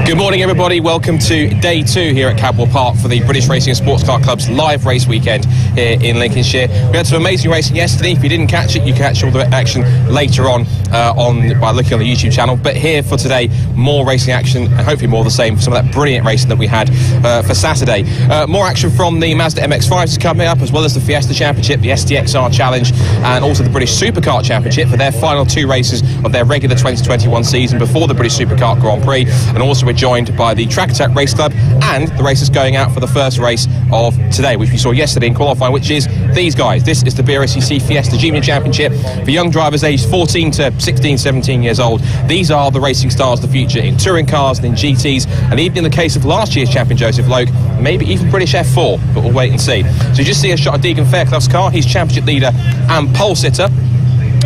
Good morning, everybody. Welcome to day 2 here at Cadwell Park for the British Racing and Sports Car Club's live race weekend here in Lincolnshire. We had some amazing racing yesterday. If you didn't catch it, you can catch all the action later on by looking on the YouTube channel. But here for today, more racing action and hopefully more of the same for some of that brilliant racing that we had for Saturday. More action from the Mazda MX-5s coming up, as well as the Fiesta Championship, the STXR Challenge, and also the British Supercar Championship for their final 2 races of their regular 2021 season before the British Supercar Grand Prix. And also we're joined by the Track Attack Race Club and the races going out for the first race of today, which we saw yesterday in qualifying, which is these guys. This is the BRSCC Fiesta Junior Championship for young drivers aged 14 to 16, 17 years old. These are the racing stars of the future in touring cars and in GTs, and even in the case of last year's champion Joseph Loke, maybe even British F4, but we'll wait and see. So you just see a shot of Deegan Fairclough's car. He's championship leader and pole sitter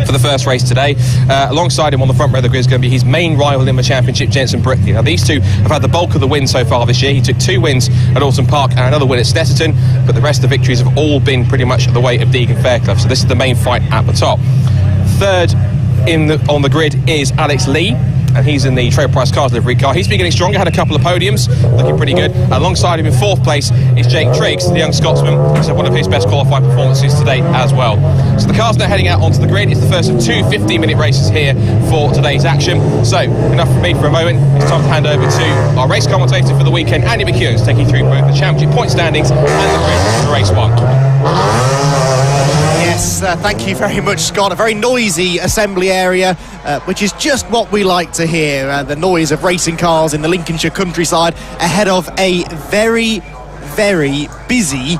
for the first race today. Alongside him on the front row of the grid is going to be his main rival in the championship, Jensen Brickley. Now these two have had the bulk of the wins so far this year. He took 2 wins at Alton Park and another win at Snetterton, but the rest of the victories have all been pretty much the weight of Deegan Fairclough. So this is the main fight at the top. Third on the grid is Alex Lee, and he's in the Trade Price Cars livery car. He's been getting stronger, had a couple of podiums, looking pretty good. Alongside him in 4th place is Jake Triggs, the young Scotsman, who's had one of his best qualifying performances to date as well. So the car's now heading out onto the grid. It's the first of 2 15-minute races here for today's action. So, enough from me for a moment. It's time to hand over to our race commentator for the weekend, Andy McKeown, to take you through both the championship point standings and the grid for race 1. Yes, thank you very much, Scott. A very noisy assembly area, which is just what we like to hear. The noise of racing cars in the Lincolnshire countryside ahead of a very, very busy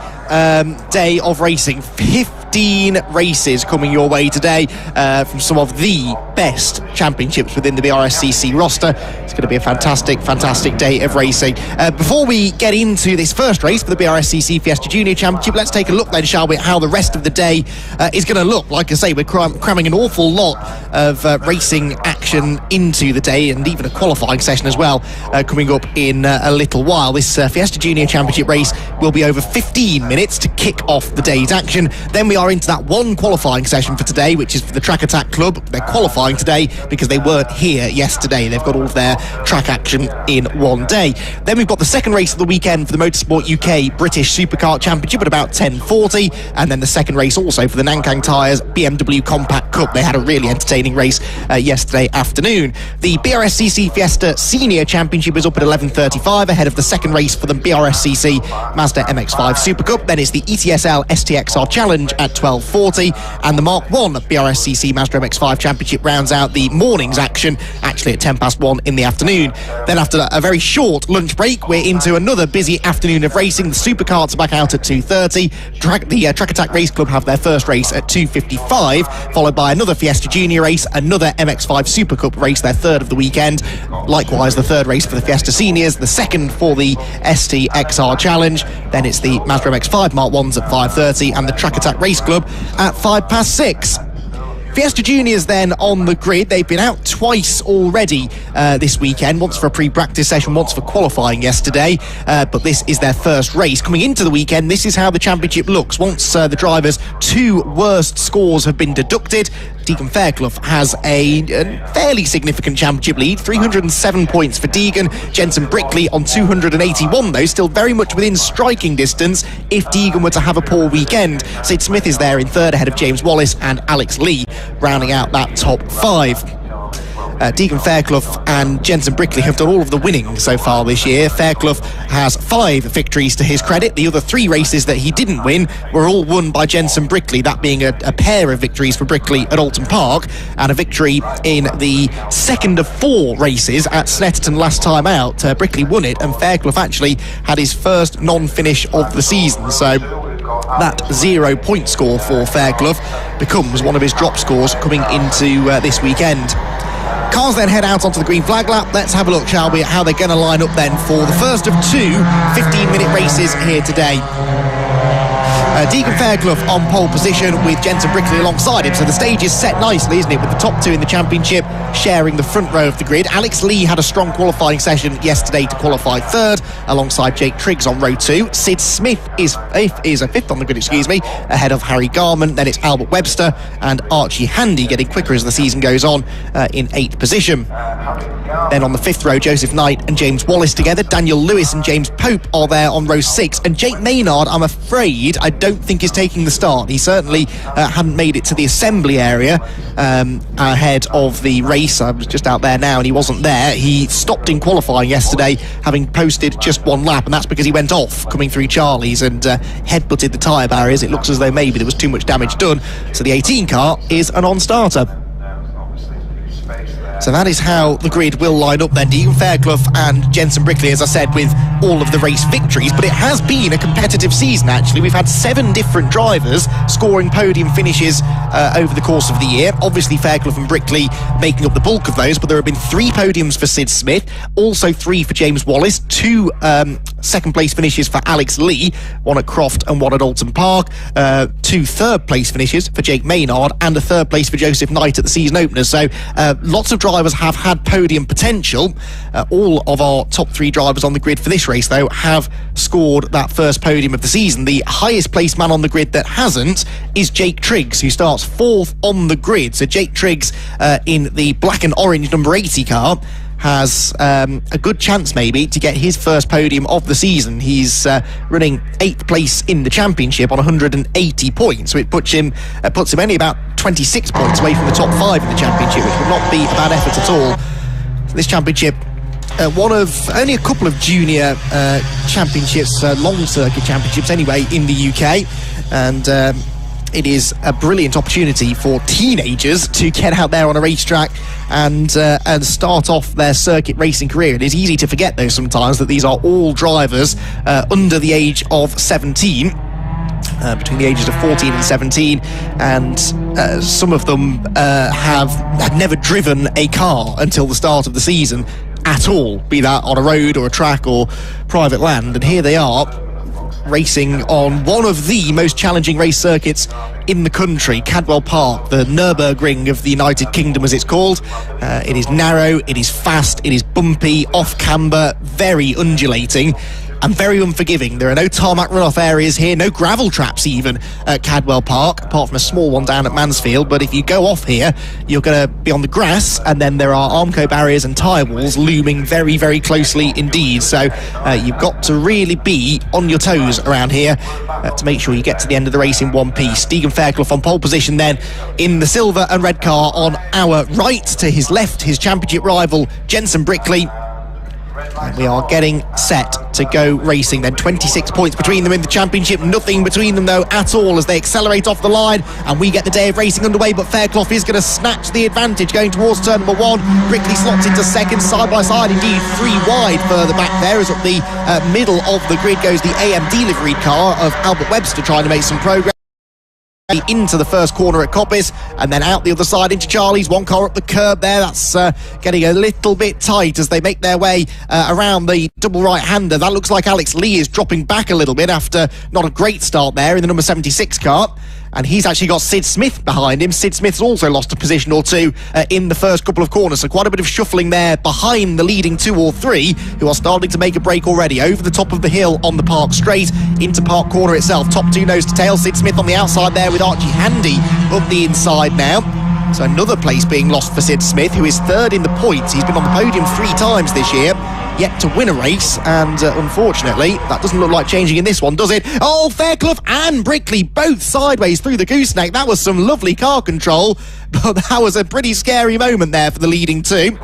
day of racing. 15 races coming your way today from some of the best championships within the BRSCC roster. It's going to be a fantastic, fantastic day of racing. Before we get into this first race for the BRSCC Fiesta Junior Championship, let's take a look then, shall we, at how the rest of the day is going to look. Like I say, we're cramming an awful lot of racing action into the day, and even a qualifying session as well coming up in a little while. This Fiesta Junior Championship race will be over 15 minutes to kick off the day's action. Then we are into that one qualifying session for today, which is for the Track Attack Club. They're qualifying today because they weren't here yesterday. They've got all of their track action in one day. Then we've got the second race of the weekend for the Motorsport UK British Supercar Championship at about 10:40, and then the second race also for the Nankang Tyres BMW Compact Cup. They had a really entertaining race yesterday afternoon. The BRSCC Fiesta Senior Championship is up at 11:35 ahead of the second race for the BRSCC Mazda MX-5 Super Cup. Then it's the ETSL STXR Challenge at 12:40, and the Mark 1 BRSCC Mazda MX-5 Championship rounds out the morning's action, actually at 1:10 in the afternoon. Then after a very short lunch break, we're into another busy afternoon of racing. The Supercarts are back out at 2:30. The Track Attack Race Club have their first race at 2:55, followed by another Fiesta Junior race, another MX-5 Super Cup race, their third of the weekend. Likewise, the third race for the Fiesta Seniors, the second for the STXR Challenge. Then it's the Mazda MX-5 Mark 1s at 5:30 and the Track Attack Race Club at 6:05. Fiesta Juniors then on the grid. They've been out twice already this weekend, once for a pre-practice session, once for qualifying yesterday, but this is their first race. Coming into the weekend, this is how the championship looks. Once the drivers' 2 worst scores have been deducted, Deegan Fairclough has a fairly significant championship lead, 307 points for Deegan. Jensen Brickley on 281 though, still very much within striking distance if Deegan were to have a poor weekend. Sid Smith is there in third ahead of James Wallace and Alex Lee, rounding out that top 5. Deegan Fairclough and Jensen Brickley have done all of the winning so far this year. Fairclough has 5 victories to his credit. The other 3 races that he didn't win were all won by Jensen Brickley, that being a pair of victories for Brickley at Alton Park and a victory in the second of 4 races at Snetterton last time out. Brickley won it, and Fairclough actually had his first non-finish of the season, so that 0-point score for Fairclough becomes one of his drop scores coming into this weekend. Cars then head out onto the green flag lap. Let's have a look, shall we, at how they're going to line up then for the first of 2 15-minute races here today. Deegan Fairclough on pole position with Jensen Brickley alongside him, so the stage is set nicely, isn't it, with the top 2 in the championship sharing the front row of the grid. Alex Lee had a strong qualifying session yesterday to qualify third, alongside Jake Triggs on row 2. Sid Smith is a fifth on the grid, ahead of Harry Garman. Then it's Albert Webster and Archie Handy getting quicker as the season goes on, in 8th position. Then on the 5th row, Joseph Knight and James Wallace together. Daniel Lewis and James Pope are there on row 6. And Jake Maynard, I'm afraid, I don't think is taking the start. He certainly hadn't made it to the assembly area ahead of the race. I was just out there now and he wasn't there. He stopped in qualifying yesterday, having posted just one lap, and that's because he went off coming through Charlie's and headbutted the tyre barriers. It looks as though maybe there was too much damage done. So the 18 car is a non-starter. So that is how the grid will line up then. Deegan Fairclough and Jensen Brickley, as I said, with all of the race victories. But it has been a competitive season, actually. We've had 7 different drivers scoring podium finishes over the course of the year. Obviously, Fairclough and Brickley making up the bulk of those, but there have been 3 podiums for Sid Smith, also 3 for James Wallace, 2 second-place finishes for Alex Lee, 1 at Croft and 1 at Alton Park, 2 third-place finishes for Jake Maynard, and a 3rd place for Joseph Knight at the season opener. So lots of drivers have had podium potential. All of our top 3 drivers on the grid for this race, though, have scored that first podium of the season. The highest placed man on the grid that hasn't is Jake Triggs, who starts 4th on the grid. So Jake Triggs in the black and orange number 80 car has a good chance maybe to get his first podium of the season. He's running 8th place in the championship on 180 points, so it puts him only about 26 points away from the top 5 in the championship, which would not be a bad effort at all. So this championship, one of only a couple of junior championships, long circuit championships anyway, in the UK, and it is a brilliant opportunity for teenagers to get out there on a racetrack and start off their circuit racing career. It is easy to forget, though, sometimes that these are all drivers under the age of 17, between the ages of 14 and 17, and some of them had never driven a car until the start of the season at all, be that on a road or a track or private land, and here they are racing on one of the most challenging race circuits in the country, Cadwell Park, the Nürburgring of the United Kingdom, as it's called. It is narrow, it is fast, it is bumpy, off camber, very undulating, and very unforgiving. There are no tarmac runoff areas here, no gravel traps even at Cadwell Park, apart from a small one down at Mansfield. But if you go off here, you're going to be on the grass, and then there are Armco barriers and tyre walls looming very, very closely indeed. So you've got to really be on your toes around here to make sure you get to the end of the race in one piece. Deegan Fairclough on pole position then in the silver and red car. On our right, to his left, his championship rival Jensen Brickley. And we are getting set to go racing then. 26 points between them in the championship, nothing between them though at all as they accelerate off the line, and we get the day of racing underway. But Fairclough is going to snatch the advantage going towards turn number 1. Brickley slots into second, side by side indeed, 3 wide further back there, as up the middle of the grid goes the AM delivery car of Albert Webster, trying to make some progress into the first corner at Coppice, and then out the other side into Charlie's. 1 car up the curb there, that's getting a little bit tight as they make their way around the double right-hander. That looks like Alex Lee is dropping back a little bit after not a great start there in the number 76 car, and he's actually got Sid Smith behind him. Sid Smith's also lost a position or 2 in the first couple of corners, so quite a bit of shuffling there behind the leading 2 or 3, who are starting to make a break already. Over the top of the hill on the Park straight into Park corner itself, top 2 nose to tail. Sid Smith on the outside there with Archie Handy up the inside now. So another place being lost for Sid Smith, who is 3rd in the points. He's been on the podium 3 times this year, yet to win a race, and unfortunately that doesn't look like changing in this one, does it? Oh, Fairclough and Brickley both sideways through the gooseneck. That was some lovely car control, but that was a pretty scary moment there for the leading 2.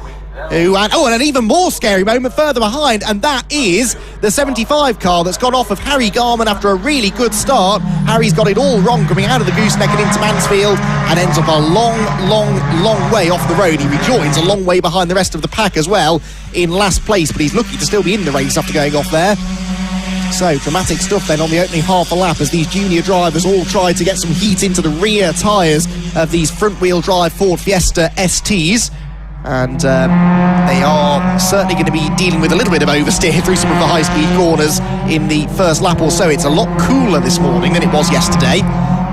And an even more scary moment further behind, and that is the 75 car that's gone off of Harry Garman after a really good start. Harry's got it all wrong coming out of the gooseneck and into Mansfield, and ends up a long way off the road. He rejoins a long way behind the rest of the pack as well in last place, but he's lucky to still be in the race after going off there. So dramatic stuff then on the opening half a lap as these junior drivers all try to get some heat into the rear tyres of these front wheel drive Ford Fiesta STs. And they are certainly going to be dealing with a little bit of oversteer through some of the high-speed corners in the first lap or so. It's a lot cooler this morning than it was yesterday.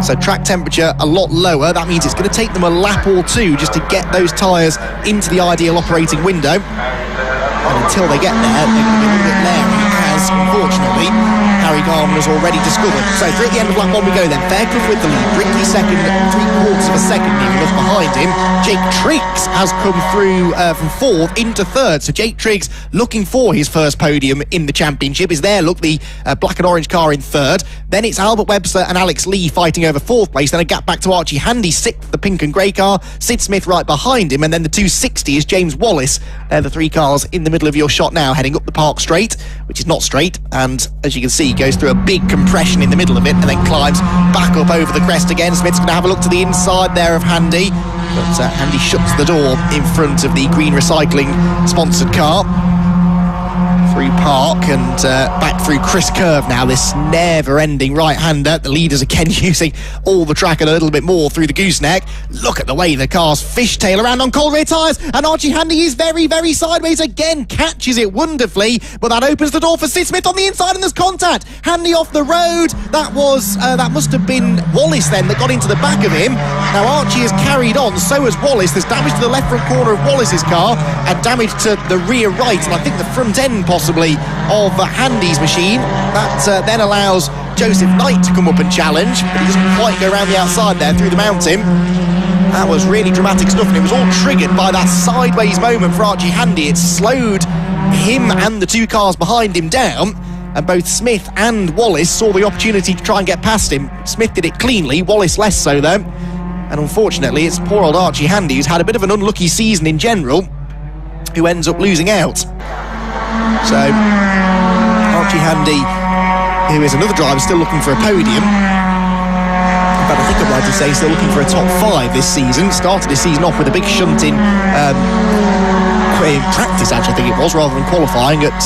So track temperature a lot lower. That means it's going to take them a lap or two just to get those tyres into the ideal operating window. And until they get there, they're going to be a little bit leery, as unfortunately Harry Garman has already discovered. So through at the end of lap 1 we go then. Fairclough with the lead. Brickley second, 3/4 of a second near enough behind him. Jake Triggs has come through from 4th into 3rd. So Jake Triggs looking for his first podium in the championship is there. Look, the black and orange car in 3rd. Then it's Albert Webster and Alex Lee fighting over 4th place. Then a gap back to Archie Handy, 6th, the pink and grey car. Sid Smith right behind him. And then the 260 is James Wallace. They're the 3 cars in the middle of your shot now, heading up the Park straight, which is not straight. And as you can see, goes through a big compression in the middle of it and then climbs back up over the crest again. Smith's going to have a look to the inside there of Handy. But Handy shuts the door in front of the Green Recycling sponsored car. Through Park and back through Chris Curve now, this never-ending right-hander. The leaders again using all the track and a little bit more through the gooseneck. Look at the way the cars fishtail around on cold rear tyres, and Archie Handy is very, very sideways again, catches it wonderfully, but that opens the door for Sid Smith on the inside, and there's contact. Handy off the road. That must have been Wallace then that got into the back of him. Now Archie has carried on, so has Wallace. There's damage to the left front corner of Wallace's car and damage to the rear right, and I think the front end possibly of Handy's machine. That then allows Joseph Knight to come up and challenge, but he doesn't quite go around the outside there through the mountain. That was really dramatic stuff, and it was all triggered by that sideways moment for Archie Handy. It slowed him and the 2 cars behind him down, and both Smith and Wallace saw the opportunity to try and get past him. Smith did it cleanly, Wallace less so though, and unfortunately it's poor old Archie Handy, who's had a bit of an unlucky season in general, who ends up losing out. So Archie Handy, who is another driver still looking for a podium, in fact I think I'm right to say still looking for a top 5 this season, started his season off with a big shunt in practice actually I think it was, rather than qualifying at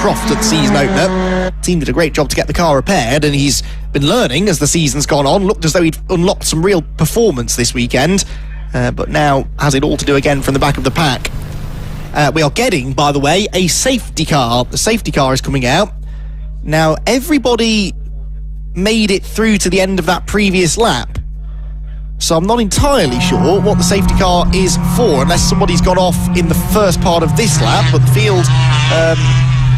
Croft at the season opener. Team did a great job to get the car repaired, and he's been learning as the season's gone on. Looked as though he'd unlocked some real performance this weekend, but now has it all to do again from the back of the pack. We are getting, by the way, a safety car. The safety car is coming out. Now, everybody made it through to the end of that previous lap, so I'm not entirely sure what the safety car is for, unless somebody's gone off in the first part of this lap, but the field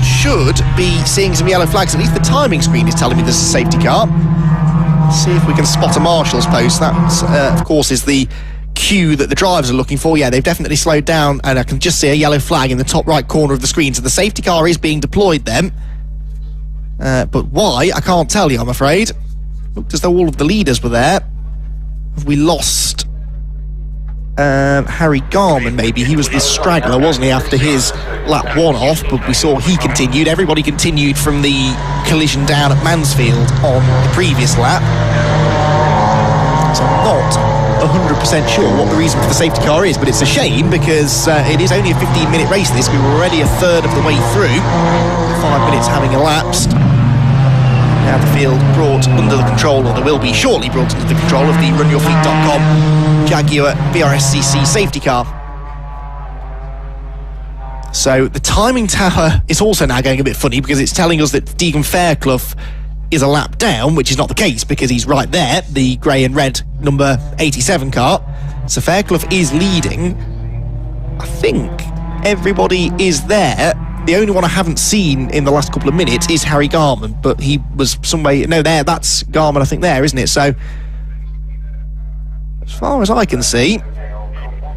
should be seeing some yellow flags. At least the timing screen is telling me there's a safety car. Let's see if we can spot a marshal's post. That, of course, is the cue that the drivers are looking for. Yeah, they've definitely slowed down, and I can just see a yellow flag in the top right corner of the screen, so the safety car is being deployed then. But why, I can't tell you, I'm afraid. Looked as though all of the leaders were there. Have we lost Harry Garman maybe? He was the straggler, wasn't he, after his lap 1 off, but we saw he continued. Everybody continued from the collision down at Mansfield on the previous lap. So I'm not 100% sure what the reason for the safety car is, but it's a shame because it is only a 15-minute race this. We were already a third of the way through, 5 minutes having elapsed. Now the field brought under the control, or they will be shortly brought under the control of the runyourfeet.com Jaguar BRSCC safety car. So the timing tower is also now going a bit funny because it's telling us that Deegan Fairclough is a lap down, which is not the case because he's right there, the grey and red number 87 car. So Fairclough is leading. I think everybody is there. The only one I haven't seen in the last couple of minutes is Harry Garman, but he was some way... No, there, that's Garman, I think, there, isn't it? So, as far as I can see,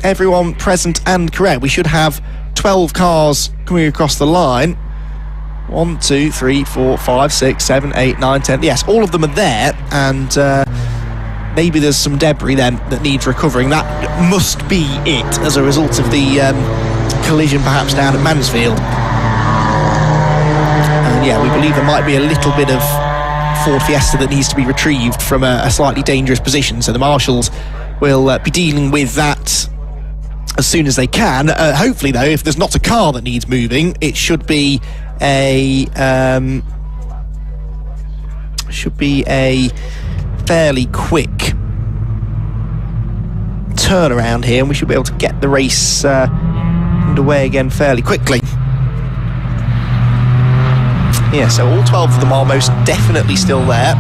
everyone present and correct. We should have 12 cars coming across the line. 1, 2, 3, 4, 5, 6, 7, 8, 9, 10. Yes, all of them are there, and maybe there's some debris then that needs recovering. That must be it as a result of the collision perhaps down at Mansfield. And yeah, we believe there might be a little bit of Ford Fiesta that needs to be retrieved from a slightly dangerous position, so the marshals will be dealing with that as soon as they can. Hopefully though, if there's not a car that needs moving, it should be a fairly quick turnaround here, and we should be able to get the race underway again fairly quickly. Yeah, so all 12 of them are most definitely still there.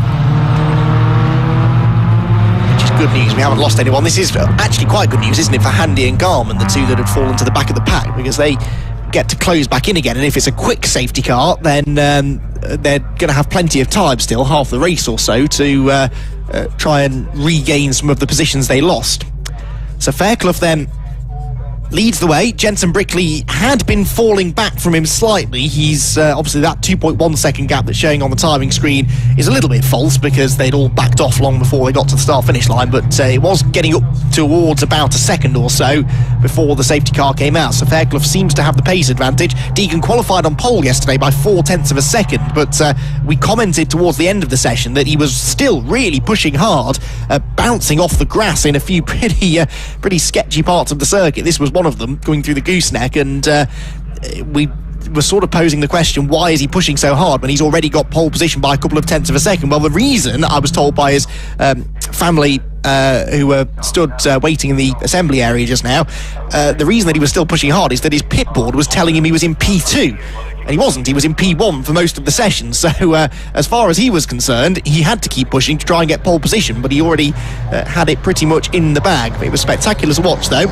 good news. We haven't lost anyone. This is actually quite good news, isn't it, for Handy and Garmin, the two that had fallen to the back of the pack, because they get to close back in again. And if it's a quick safety car, then they're going to have plenty of time still, half the race or so, to try and regain some of the positions they lost. So Fairclough then leads the way. Jensen Brickley had been falling back from him slightly. He's obviously that 2.1 second gap that's showing on the timing screen is a little bit false because they'd all backed off long before they got to the start-finish line, but it was getting up towards about a second or so before the safety car came out. So Fairclough seems to have the pace advantage. Deegan qualified on pole yesterday by 0.4 of a second, but we commented towards the end of the session that he was still really pushing hard, bouncing off the grass in a few pretty sketchy parts of the circuit. This was one of them, going through the gooseneck, and we were sort of posing the question, why is he pushing so hard when he's already got pole position by a couple of tenths of a second? Well, the reason, I was told by his family who were stood waiting in the assembly area just now, the reason that he was still pushing hard is that his pit board was telling him he was in P2. And he wasn't. He was in P1 for most of the session. So as far as he was concerned, he had to keep pushing to try and get pole position, but he already had it pretty much in the bag. It was spectacular to watch, though.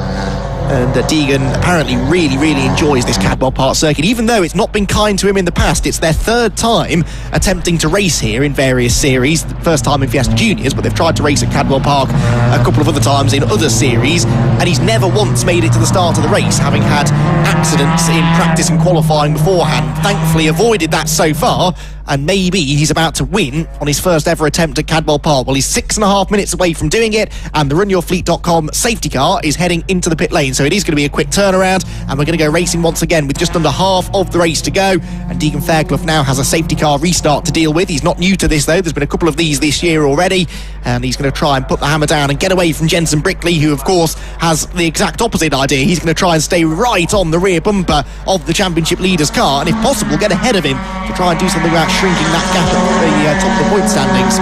And Deegan apparently really enjoys this Cadwell Park circuit, even though it's not been kind to him in the past. It's their third time attempting to race here in various series. The first time in Fiesta Juniors, but they've tried to race at Cadwell Park a couple of other times in other series, and he's never once made it to the start of the race, having had accidents in practice and qualifying beforehand. Thankfully avoided that so far, and maybe he's about to win on his first ever attempt at Cadwell Park. Well, he's 6.5 minutes away from doing it, and the RunYourFleet.com safety car is heading into the pit lane, so it is going to be a quick turnaround, and we're going to go racing once again with just under half of the race to go. And Deegan Fairclough now has a safety car restart to deal with. He's not new to this, though. There's been a couple of these this year already, and he's going to try and put the hammer down and get away from Jensen Brickley, who of course has the exact opposite idea. He's going to try and stay right on the rear bumper of the championship leader's car, and if possible get ahead of him to try and do something about shrinking that gap at the top of the point standings.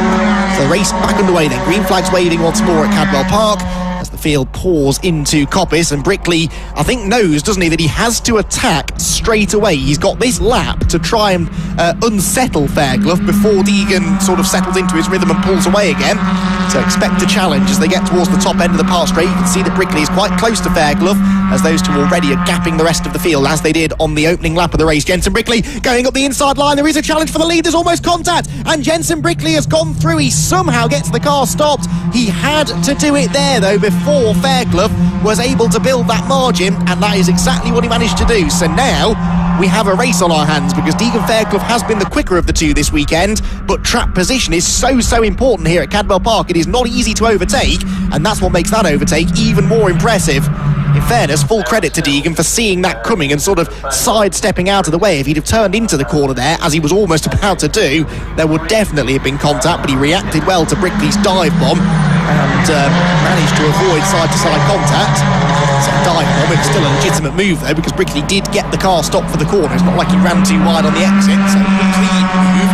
So the race back underway then. Green flags waving once more at Cadwell Park as the field pours into Coppice, and Brickley, I think, knows, doesn't he, that he has to attack straight away. He's got this lap to try and unsettle Fairclough before Deegan sort of settles into his rhythm and pulls away again. So expect a challenge as they get towards the top end of the Park straight. You can see that Brickley is quite close to Fairclough, as those two already are gapping the rest of the field, as they did on the opening lap of the race. Jensen Brickley going up the inside line. There is a challenge for the lead. There's almost contact, and Jensen Brickley has gone through. He somehow gets the car stopped. He had to do it there, though, before Fairclough was able to build that margin, and that is exactly what he managed to do. So now we have a race on our hands, because Deegan Fairclough has been the quicker of the two this weekend, but track position is so important here at Cadwell Park. It is not easy to overtake, and that's what makes that overtake even more impressive. In fairness, full credit to Deegan for seeing that coming and sort of sidestepping out of the way. If he'd have turned into the corner there, as he was almost about to do, there would definitely have been contact, but he reacted well to Brickley's dive bomb and managed to avoid side-to-side contact. So dive bomb, it's still a legitimate move though, because Brickley did get the car stopped for the corner. It's not like he ran too wide on the exit, so a clean move.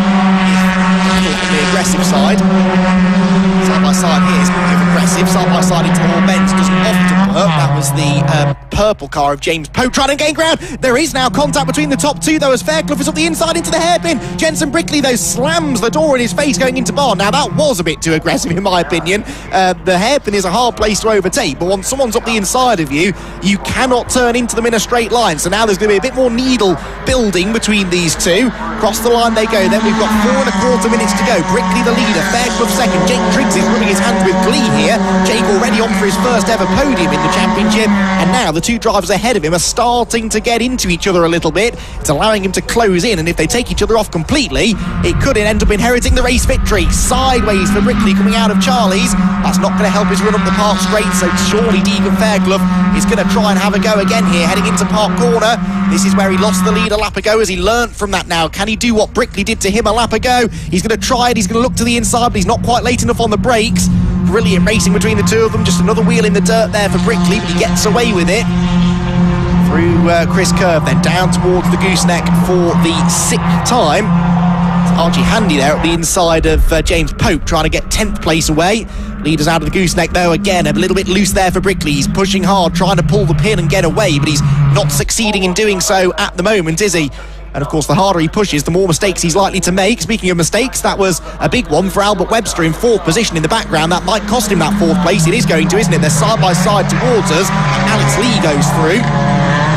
On the aggressive side. Side by side here is kind of aggressive. Side by side into all bends doesn't often work. That was the purple car of James Pope trying to gain ground. There is now contact between the top two though, as Fairclough is up the inside into the hairpin. Jensen Brickley though slams the door in his face going into barn. Now that was a bit too aggressive in my opinion. The hairpin is a hard place to overtake, but once someone's up the inside of you, you cannot turn into them in a straight line. So now there's going to be a bit more needle building between these two. Across the line they go then. We've got 4.25 minutes to go. Brickley the leader, Fairclough second. Jake Triggs is rubbing his hands with glee here. Jake already on for his first ever podium in the championship, and now the two drivers ahead of him are starting to get into each other a little bit. It's allowing him to close in, and if they take each other off completely, it could end up inheriting the race victory. Sideways for Brickley coming out of Charlie's. That's not going to help his run up the Park straight, so surely Deegan Fairclough is going to try and have a go again here, heading into Park Corner. This is where he lost the lead a lap ago. Has he learnt from that now? Can he do what Brickley did to him a lap ago? He's going to try it. He's going to look to the inside, but he's not quite late enough on the brakes. Brilliant racing between the two of them. Just another wheel in the dirt there for Brickley, but he gets away with it. Through Chris Curve, then down towards the gooseneck for the 6th time. It's Archie Handy there at the inside of James Pope, trying to get 10th place away. Leaders out of the gooseneck though, again a little bit loose there for Brickley. He's pushing hard, trying to pull the pin and get away, but he's not succeeding in doing so at the moment, is he? And of course, the harder he pushes, the more mistakes he's likely to make. Speaking of mistakes, that was a big one for Albert Webster in 4th position in the background. That might cost him that 4th place. It is going to, isn't it? They're side by side towards us. Alex Lee goes through.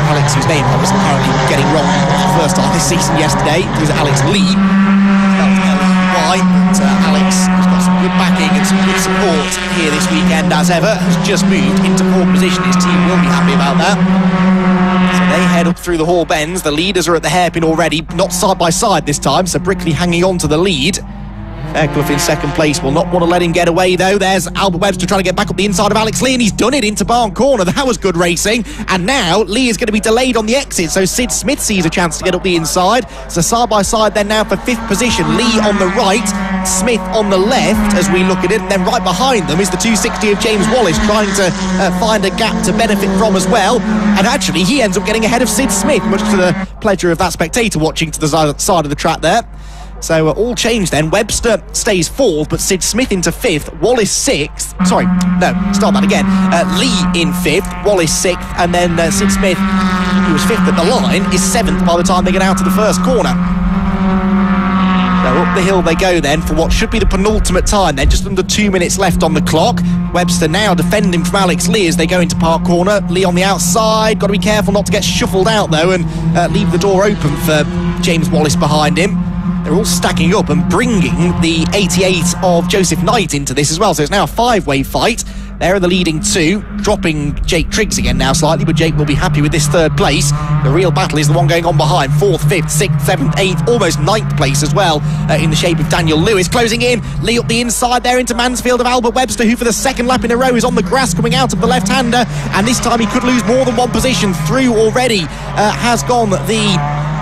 Alex, whose name I was apparently getting wrong for the first time this season yesterday. It was Alex Lee. Spelled L-E-Y. But Alex has got some good backing and some good support here this weekend, as ever. Has just moved into 4th position. His team will be happy about that. They head up through the Hall Bends. The leaders are at the hairpin already, not side by side this time, so Brickley hanging on to the lead. Fairclough in 2nd place will not want to let him get away, though. There's Albert Webster trying to get back up the inside of Alex Lee, and he's done it into Barn Corner. That was good racing. And now Lee is going to be delayed on the exit, so Sid Smith sees a chance to get up the inside. So side by side then now for 5th position. Lee on the right, Smith on the left as we look at it. And then right behind them is the 260 of James Wallace, trying to find a gap to benefit from as well. And actually, he ends up getting ahead of Sid Smith, much to the pleasure of that spectator watching to the side of the track there. So all changed then. Webster stays 4th, but Sid Smith into 5th. Wallace 6th. Sorry, no, start that again. Lee in 5th, Wallace 6th, and then Sid Smith, who was 5th at the line, is 7th by the time they get out to the first corner. So up the hill they go then for what should be the penultimate time then, just under 2 minutes left on the clock. Webster now defending from Alex Lee as they go into Park Corner. Lee on the outside, got to be careful not to get shuffled out though and leave the door open for James Wallace behind him. They're all stacking up and bringing the 88 of Joseph Knight into this as well. So it's now a 5-way fight. They're the leading 2, dropping Jake Triggs again now slightly, but Jake will be happy with this 3rd place. The real battle is the one going on behind. 4th, 5th, 6th, 7th, 8th, almost 9th place as well, in the shape of Daniel Lewis. Closing in, Lee up the inside there into Mansfield of Albert Webster, who for the 2nd lap in a row is on the grass coming out of the left-hander. And this time he could lose more than one position. Through already has gone the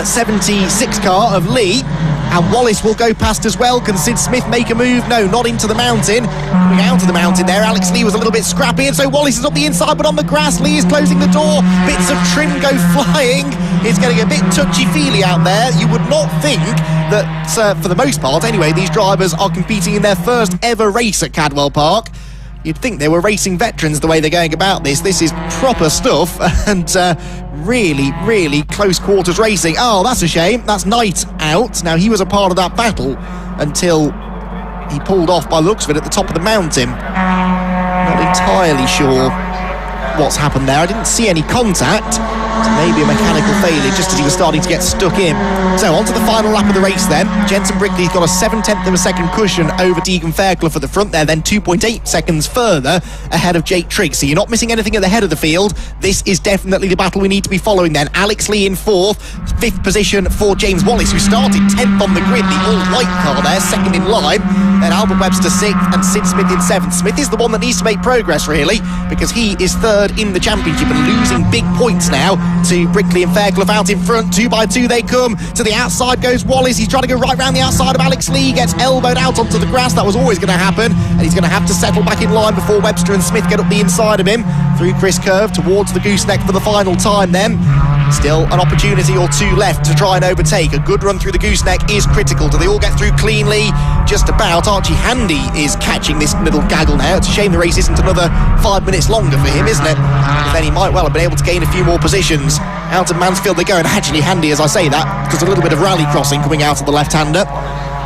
76 car of Lee, and Wallace will go past as well. Can Sid Smith make a move? No, not into the mountain. Coming out of the mountain there, Alex Lee was a little bit scrappy, and so Wallace is up the inside, but on the grass, Lee is closing the door. Bits of trim go flying. It's getting a bit touchy-feely out there. You would not think that, for the most part anyway, these drivers are competing in their first ever race at Cadwell Park. You'd think they were racing veterans the way they're going about this. This is proper stuff and really, really close quarters racing. Oh, that's a shame. That's Knight out. Now, he was a part of that battle until he pulled off by the looks of it at the top of the mountain. Not entirely sure what's happened there. I didn't see any contact. Maybe a mechanical failure just as he was starting to get stuck in. So on to the final lap of the race then. Jensen Brickley's got a 7/10 of a second cushion over Deegan Fairclough at the front there, then 2.8 seconds further ahead of Jake Triggs. So you're not missing anything at the head of the field. This is definitely the battle we need to be following then. Alex Lee in 4th, 5th position for James Wallace, who started 10th on the grid, the all-white car there, 2nd in line. Then Albert Webster 6th and Sid Smith in 7th. Smith is the one that needs to make progress really, because he is 3rd in the championship and losing big points now to Brickley and Fairclough out in front. 2 by 2 they come. To the outside goes Wallace. He's trying to go right round the outside of Alex Lee. Gets elbowed out onto the grass. That was always going to happen. And he's going to have to settle back in line before Webster and Smith get up the inside of him. Through Chris Curve towards the gooseneck for the final time then. Still an opportunity or two left to try and overtake. A good run through the gooseneck is critical. Do they all get through cleanly? Just about. Archie Handy is catching this little gaggle now. It's a shame the race isn't another 5 minutes longer for him, isn't it? Because then he might well have been able to gain a few more positions. Out of Mansfield they go, and actually Handy, as I say that, because a little bit of rally crossing coming out of the left-hander.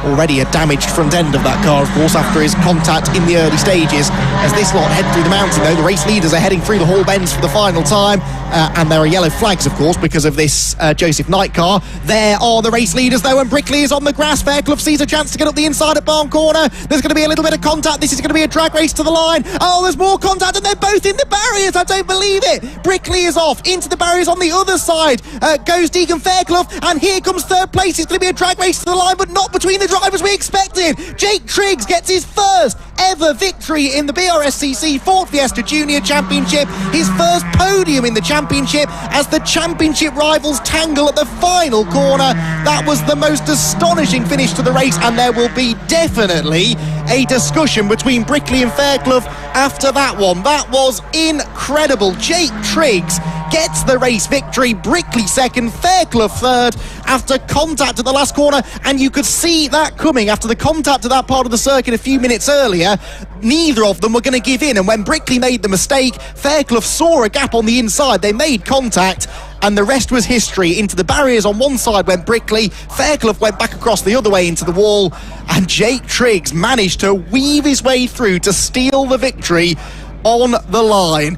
Already a damaged front end of that car, of course, after his contact in the early stages. As this lot head through the mountain, though, the race leaders are heading through the Hall Bends for the final time. And there are yellow flags, of course, because of this Joseph Knight car. There are the race leaders, though, and Brickley is on the grass. Fairclough sees a chance to get up the inside at Barn Corner. There's going to be a little bit of contact. This is going to be a drag race to the line. Oh, there's more contact, and they're both in the barriers. I don't believe it. Brickley is off into the barriers on the other side. Goes Deegan Fairclough, and here comes 3rd place. It's going to be a drag race to the line, but not between the drivers we expected. Jake Triggs gets his first ever victory in the BRSCC Ford Fiesta Junior Championship, his first podium in the championship as the championship rivals tangle at the final corner. That was the most astonishing finish to the race, and there will be definitely a discussion between Brickley and Fairclough after that one. That was incredible. Jake Triggs gets the race victory. Brickley 2nd, Fairclough 3rd after contact at the last corner, and you could see that coming after the contact to that part of the circuit a few minutes earlier. Neither of them were going to give in, and when Brickley made the mistake, Fairclough saw a gap on the inside. They made contact, and the rest was history. Into the barriers on one side went Brickley, Fairclough went back across the other way into the wall, and Jake Triggs managed to weave his way through to steal the victory on the line.